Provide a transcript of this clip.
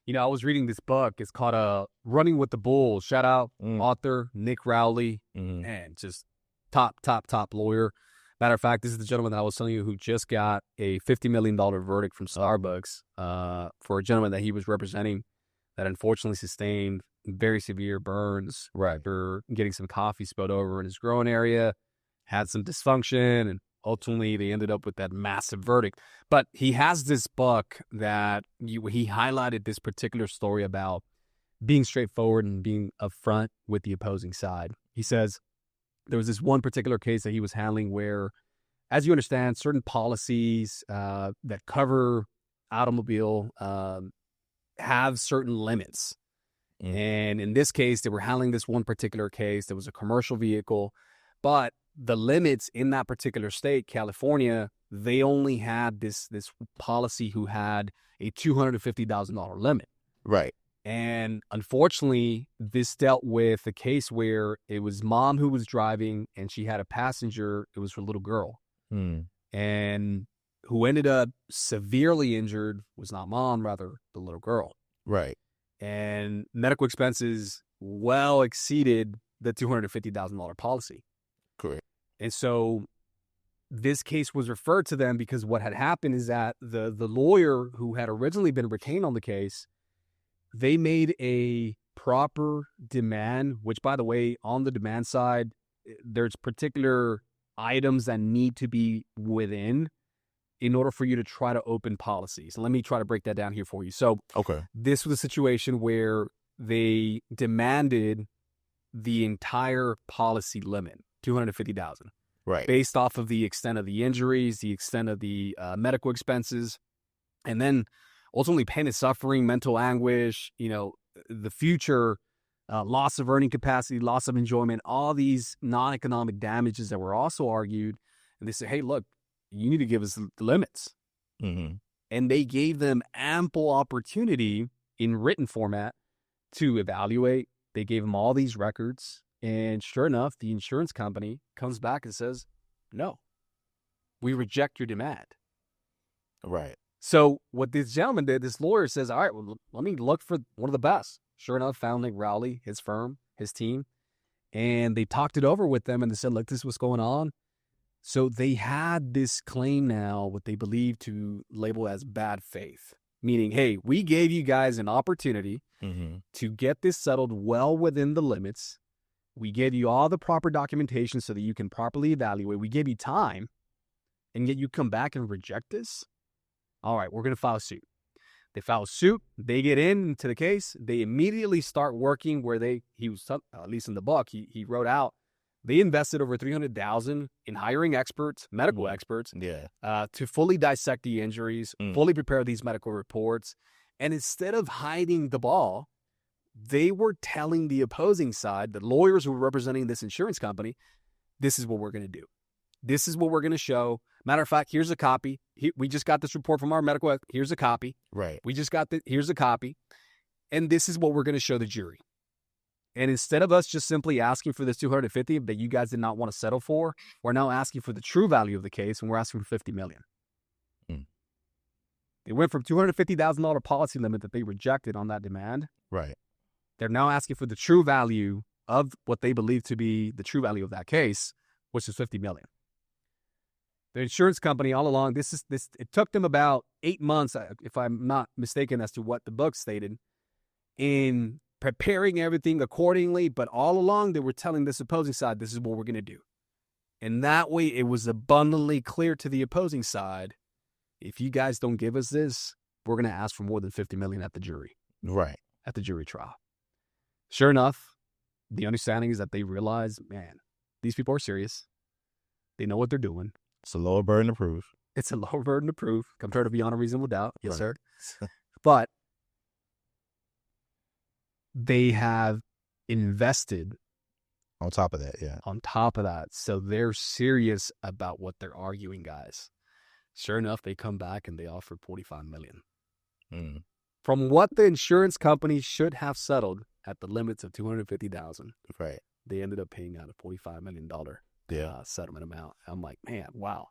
I was reading this book. It's called Running with the Bulls. Shout out author Nick Rowley. And just top lawyer. Matter of fact, this is the gentleman that I was telling you who just got a $50 million verdict from Starbucks for a gentleman that he was representing that unfortunately sustained very severe burns for getting some coffee spilled over in his groin area, had some dysfunction, and ultimately they ended up with that massive verdict. But he has this book that he highlighted this particular story about being straightforward and being upfront with the opposing side. He says there was this one particular case that he was handling where, as you understand, certain policies that cover automobile have certain limits. And in this case, they were handling this one particular case. There was a commercial vehicle, but the limits in that particular state, California, they only had this policy who had a $250,000 limit. Right. And unfortunately, this dealt with a case where it was mom who was driving and she had a passenger. It was her little girl. And who ended up severely injured was not mom, rather the little girl. Right. And medical expenses well exceeded the $250,000 policy. Correct. And so this case was referred to them because what had happened is that the lawyer who had originally been retained on the case, they made a proper demand, which, by the way, on the demand side, there's particular items that need to be within in order for you to try to open policies. And let me try to break that down here for you. So this was a situation where they demanded the entire policy limit, $250,000. Right. Based off of the extent of the injuries, the extent of the medical expenses, and then ultimately pain and suffering, mental anguish, the future, loss of earning capacity, loss of enjoyment, all these non-economic damages that were also argued. And they said, hey, look, you need to give us the limits. And they gave them ample opportunity in written format to evaluate. They gave them all these records. And sure enough, the insurance company comes back and says, no, we reject your demand. Right. So what this gentleman did, this lawyer says, all right, well, let me look for one of the best. Sure enough, found Nick Rowley, his firm, his team, and they talked it over with them and they said, look, this is what's going on. So they had this claim now, what they believe to label as bad faith, meaning, hey, we gave you guys an opportunity to get this settled well within the limits. We gave you all the proper documentation so that you can properly evaluate. We gave you time, and yet you come back and reject this? All right, we're going to file suit. They file suit. They get into the case. They immediately start working where he was, at least in the book, he wrote out, they invested over $300,000 in hiring experts, medical experts, to fully dissect the injuries, fully prepare these medical reports. And instead of hiding the ball, they were telling the opposing side, the lawyers who were representing this insurance company, this is what we're going to do. This is what we're going to show. Matter of fact, here's a copy. We just got this report from our medical. Here's a copy. Right. We just got here's a copy. And this is what we're going to show the jury. And instead of us just simply asking for this $250,000 that you guys did not want to settle for, we're now asking for the true value of the case, and we're asking for $50 million. They went from $250,000 policy limit that they rejected on that demand. Right. They're now asking for the true value of what they believe to be the true value of that case, which is $50 million. The insurance company all along, it took them about 8 months, if I'm not mistaken, as to what the book stated, in preparing everything accordingly, but all along they were telling this opposing side, this is what we're going to do. And that way it was abundantly clear to the opposing side, if you guys don't give us this, we're going to ask for more than $50 million at the jury. Right. At the jury trial. Sure enough, the understanding is that they realize, man, these people are serious. They know what they're doing. It's a lower burden to prove. It's a lower burden to prove compared to beyond a reasonable doubt. Yes, Right. sir. But they have invested On top of that, yeah. on top of that. So they're serious about what they're arguing, guys. Sure enough, they come back and they offer $45 million. From what the insurance company should have settled at the limits of $250,000. Right. They ended up paying out a $45 million settlement amount. I'm like, man, wow.